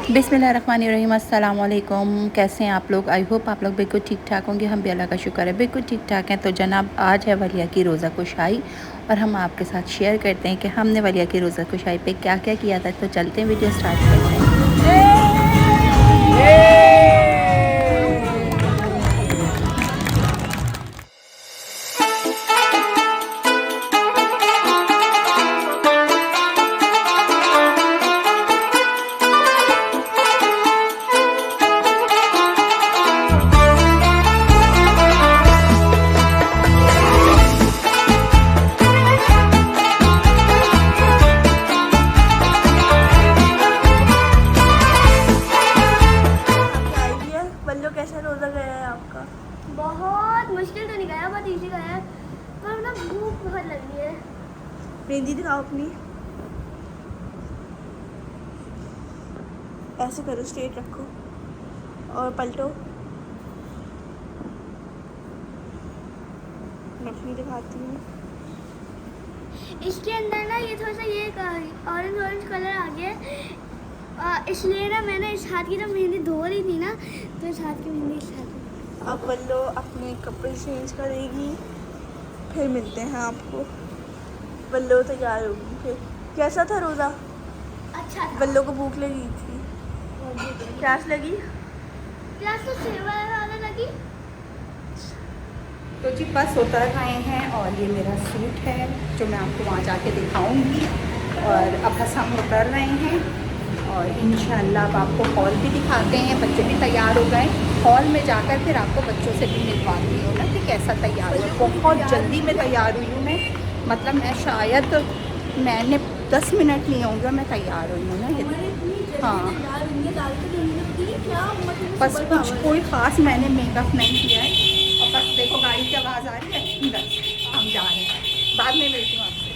बिस्मिल्लाहिर्रहमानिर्रहीम, अस्सलाम वालेकुम। कैसे हैं आप लोग? आई होप आप लोग बिल्कुल ठीक ठाक होंगे। हम भी अल्लाह का शुक्र है बिल्कुल ठीक ठाक हैं। तो जनाब, आज है वलिया की रोज़ा कुशाई और हम आपके साथ शेयर करते हैं कि हमने वलिया की रोज़ा कुशाई पे क्या क्या किया था। तो चलते हैं, वीडियो स्टार्ट करते हैं। कैसा रोज़ा गया है आपका? बहुत मुश्किल तो नहीं गया, बहुत इजी गया है, पर ना भूख बहुत लगी है। मेहंदी दिखाओ अपनी। ऐसे करो, स्ट्रेट रखो और पलटो। मैं अपनी दिखाती हूँ। इसके अंदर ना ये थोड़ा सा ये ऑरेंज ऑरेंज कलर आ गया, इसलिए ना मैंने इस हाथ की जब मेहंदी धो रही थी ना, तो इस हाथ की मेहंदी इस हाथ। अब बल्लो अपने कपड़े चेंज करेगी, फिर मिलते हैं आपको। बल्लो तैयार होगी फिर। कैसा था रोज़ा? अच्छा था। बल्लो को भूख लगी थी, प्यास लगी। प्यास तो सेवा ज़्यादा लगी। तो जी बस उतर आए हैं और ये मेरा सूट है जो मैं आपको वहाँ जाके दिखाऊंगी। और अब बस हम उतर रहे हैं और इंशाल्लाह अब आपको हॉल भी दिखाते हैं। बच्चे भी तैयार हो गए। हॉल में जाकर फिर आपको बच्चों से भी मिलवाती हूँ ना कि कैसा तैयार हुआ। बहुत जल्दी में तैयार हुई हूँ मैं, मतलब मैं शायद मैंने 10 मिनट नहीं होंगे मैं तैयार हुई हूँ ना। ये हाँ, बस कुछ कोई ख़ास मैंने मेकअप नहीं किया है। और बस देखो गाड़ी की आवाज़ आ रही है, बस हम जा रहे हैं। बाद में मिलती हूँ आपसे।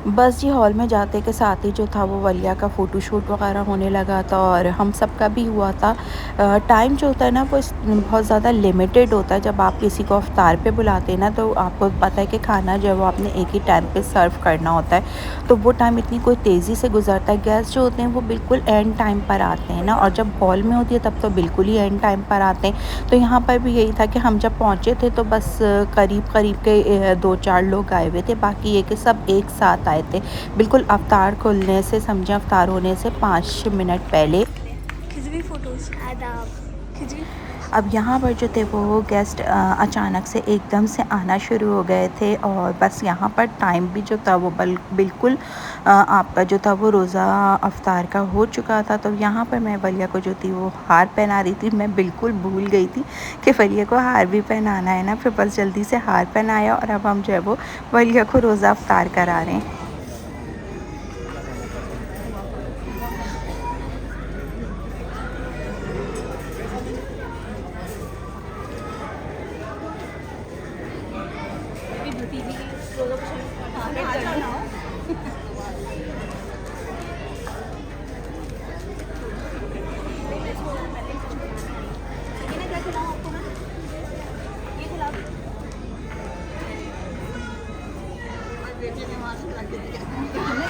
बस जी हॉल में जाते के साथ ही जो था वो वलिया का फ़ोटोशूट वगैरह होने लगा था और हम सब का भी हुआ था। टाइम जो होता है ना वो बहुत ज़्यादा लिमिटेड होता है। जब आप किसी को इफ्तार पे बुलाते हैं ना, तो आपको पता है कि खाना जो है वो आपने एक ही टाइम पे सर्व करना होता है। तो वो टाइम इतनी कोई तेज़ी से गुजरता है। गेस्ट जो होते हैं वो बिल्कुल एंड टाइम पर आते हैं ना, और जब हॉल में होती है तब तो बिल्कुल ही एंड टाइम पर आते हैं। तो यहाँ पर भी यही था कि हम जब पहुँचे थे तो बस करीब करीब के 2-4 लोग आए हुए थे। बाकी ये कि सब एक साथ आए थे बिल्कुल अफ्तार खुलने से, समझे अफ्तार होने से 5 मिनट पहले। खिंचवी फोटोज आदाब। खिंचवी। अब यहाँ पर जो थे वो गेस्ट अचानक से एकदम से आना शुरू हो गए थे और बस यहाँ पर टाइम भी जो था वो बिल्कुल आपका जो था वो रोज़ा अफ्तार का हो चुका था। तो यहाँ पर मैं वलिया को जो थी वो हार पहना रही थी। मैं बिल्कुल भूल गई थी कि वलिया को हार भी पहनाना है ना। फिर बस जल्दी से हार पहनाया और अब हम जो है वो वलिया को रोज़ा अफ्तार करा रहे हैं।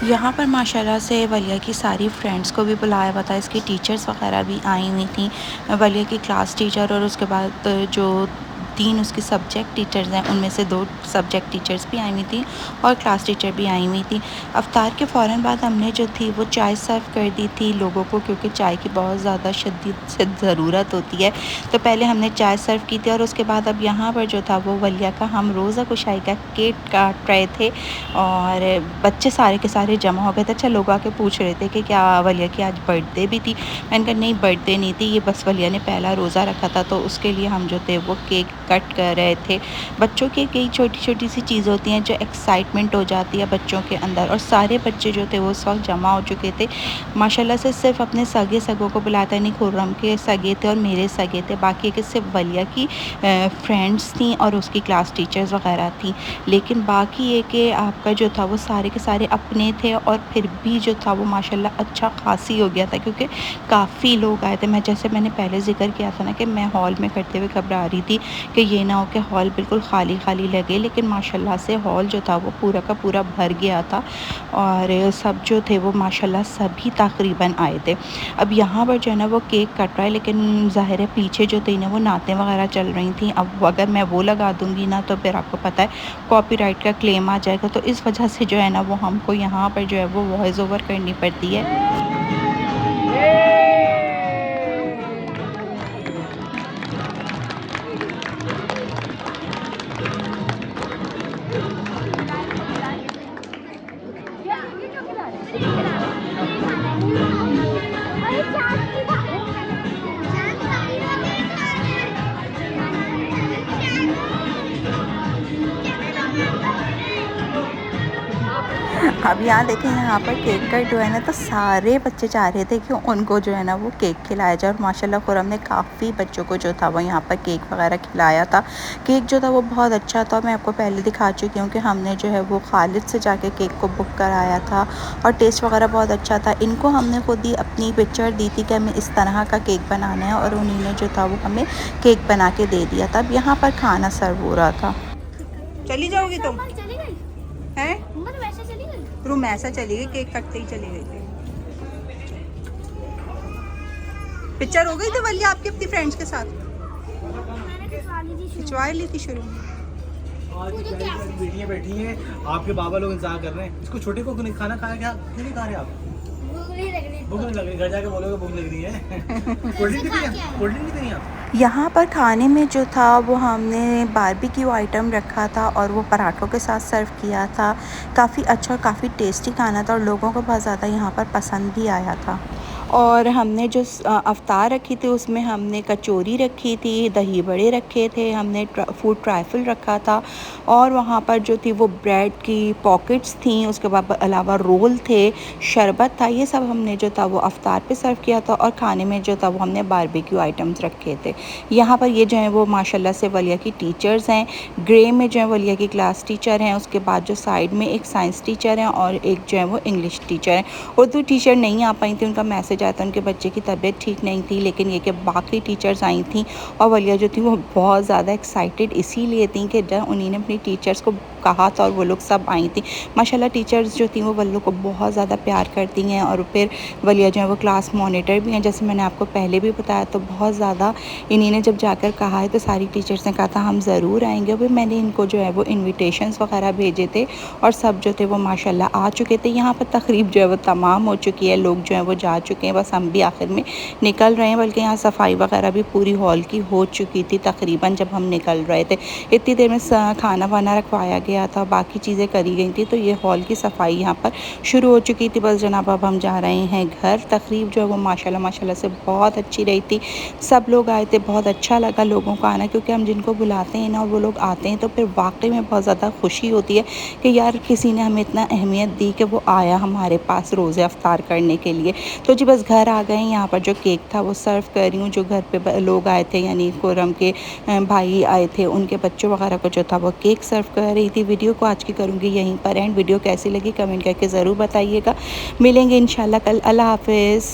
यहाँ पर माशाल्लाह से वलिया की सारी फ्रेंड्स को भी बुलाया हुआ था। इसकी टीचर्स वगैरह भी आई हुई थी, वलिया की क्लास टीचर और उसके बाद जो 3 उसकी सब्जेक्ट टीचर्स हैं उनमें से 2 सब्जेक्ट टीचर्स भी आई हुई थी और क्लास टीचर भी आई हुई थी। अफ्तार के फ़ौरन बाद हमने जो थी वो चाय सर्व कर दी थी लोगों को, क्योंकि चाय की बहुत ज़्यादा शदीद से ज़रूरत होती है। तो पहले हमने चाय सर्व की थी और उसके बाद अब यहाँ पर जो था वो वलिया का हम रोज़ा कुशाई का केक काट रहे थे और बच्चे सारे के सारे जमा हो गए थे। अच्छा, लोग आके पूछ रहे थे कि क्या वलिया की आज बर्थडे भी थी। मैंने कहा नहीं, बर्थडे नहीं थी, ये बस वलिया ने पहला रोज़ा रखा था तो उसके लिए हम जो थे वो केक कट कर रहे थे। बच्चों की कई छोटी-छोटी सी चीज़ होती हैं जो एक्साइटमेंट हो जाती है बच्चों के अंदर, और सारे बच्चे जो थे वो उस वक्त जमा हो चुके थे। माशाल्लाह से सिर्फ अपने सगे-सगों को बुलाता नहीं, खुर्रम के सगे थे और मेरे सगे थे, बाकी कि सिर्फ वलिया की फ्रेंड्स थी और उसकी क्लास टीचर्स वगैरह थी। लेकिन बाकी ये कि आपका जो था वो सारे के सारे अपने थे, और फिर भी जो था वो माशाल्लाह अच्छा ख़ासी हो गया था, क्योंकि काफ़ी लोग आए थे। मैंने पहले ज़िक्र किया था ना कि मैं हॉल में करते हुए घबरा रही थी कि ये ना हो कि हॉल बिल्कुल खाली खाली लगे, लेकिन माशाल्लाह से हॉल जो था वो पूरा का पूरा भर गया था, और सब जो थे वो माशाल्लाह सभी तकरीबन आए थे। अब यहाँ पर जो है ना वो केक कट रहा है, लेकिन ज़ाहिर है पीछे जो थी ना वो नातें वगैरह चल रही थी। अब अगर मैं वो लगा दूँगी ना तो फिर आपको पता है कॉपीराइट का क्लेम आ जाएगा, तो इस वजह से जो है ना वो हमको यहाँ पर जो है वो वॉइस ओवर करनी पड़ती है। अब यहाँ देखें, यहाँ पर केक कट हुआ है ना, तो सारे बच्चे चाह रहे थे कि उनको जो है ना वो केक खिलाया जाए, और माशाल्लाह खुरम ने काफ़ी बच्चों को जो था वो यहाँ पर केक वगैरह खिलाया था। केक जो था वो बहुत अच्छा था, मैं आपको पहले दिखा चुकी हूँ कि हमने जो है वो खालिद से जाके केक को बुक कराया था, और टेस्ट वगैरह बहुत अच्छा था। इनको हमने खुद ही अपनी पिक्चर दी थी कि हमें इस तरह का केक बनाना है, और उन्होंने जो था वो हमें केक बना के दे दिया था। अब यहाँ पर खाना सर्व हो रहा था। चली जाओगी तुम? चली गई हैं? वैसे चली गई रूम ऐसा चली गई, केक कटते ही चली गई थी। पिक्चर हो गई थी वलिया आपकी अपनी फ्रेंड्स के साथ? खिंचवा ली थी शुरू में। आज बेटियां बैठी हैं, आपके बाबा लोग इंतजार कर रहे हैं। इसको छोटे को खाना खाया क्या? क्यों नहीं खा रहे आप? भूख नहीं लग रही, घर जाके बोलोगे भूख लग रही है। कोल्ड ड्रिंक नहीं पीनी आप? यहाँ पर खाने में जो था वो हमने बारबेक्यू आइटम रखा था, और वो पराठों के साथ सर्व किया था। काफ़ी अच्छा और काफ़ी टेस्टी खाना था, और लोगों को बहुत ज़्यादा यहाँ पर पसंद भी आया था। और हमने जो अफ्तार रखी थी उसमें हमने कचौरी रखी थी, दही बड़े रखे थे, हमने फूड ट्राइफल रखा था, और वहाँ पर जो थी वो ब्रेड की पॉकेट्स थी, उसके बाद अलावा रोल थे, शरबत था। ये सब हमने जो था वो अफ्तार पे सर्व किया था, और खाने में जो था वो हमने बारबेक्यू आइटम्स रखे थे। यहाँ पर ये जो है वो माशाल्लाह से वलिया की टीचर्स हैं। ग्रे में जो है वलिया की क्लास टीचर हैं, उसके बाद जो साइड में एक साइंस टीचर हैं, और एक जो है वो इंग्लिश टीचर हैं। उर्दू टीचर नहीं आ पाई थी, उनका मैसेज आया था उनके बच्चे की तबीयत ठीक नहीं थी, लेकिन ये कि बाकी टीचर्स आई थी, और वलिया जो थी वो बहुत ज़्यादा एक्साइटेड इसीलिए थी कि जब उन्होंने अपनी टीचर्स को कहा था और वो लोग सब आई थी। माशाल्लाह टीचर्स जो थी वो वल्लू को बहुत ज़्यादा प्यार करती हैं, और फिर वलिया जो है वो क्लास मॉनिटर भी हैं, जैसे मैंने आपको पहले भी बताया। तो बहुत ज़्यादा इन्हीं ने जब जाकर कहा है तो सारी टीचर्स ने कहा था हम ज़रूर आएंगे। फिर मैंने इनको जो है वो इन्विटेशंस वगैरह भेजे थे, और सब जो थे वो माशाल्लाह आ चुके थे। यहाँ पर तकरीब जो है वो तमाम हो चुकी है, लोग जो है वो जा चुके हैं, बस हम भी आखिर में निकल रहे हैं। बल्कि यहाँ सफाई वगैरह भी पूरी हॉल की हो चुकी थी तकरीबन जब हम निकल रहे थे। इतनी देर में खाना वाना रखवाया गया था, बाकी चीज़ें करी गई थी, तो ये हॉल की सफाई यहाँ पर शुरू हो चुकी थी। बस जनाब अब हम जा रहे हैं घर। तकरीब जो है वो माशाल्लाह से बहुत अच्छी रही थी, सब लोग आए थे, बहुत अच्छा लगा लोगों को आना, क्योंकि हम जिनको बुलाते हैं ना और वो लोग आते हैं तो फिर वाकई में बहुत ज़्यादा खुशी होती है कि यार किसी ने हमें इतना अहमियत दी कि वो आया हमारे पास रोज़े अफ्तार करने के लिए। तो जी बस घर आ गए। यहाँ पर जो केक था वो सर्व कर रही हूँ। जो घर पे लोग आए थे यानी खुर्रम के भाई आए थे, उनके बच्चों वगैरह को जो था वो केक सर्व कर रही थी। वीडियो को आज की करूँगी यहीं पर एंड। वीडियो कैसी लगी कमेंट करके ज़रूर बताइएगा। मिलेंगे इंशाल्लाह कल। अल्लाह हाफिज़।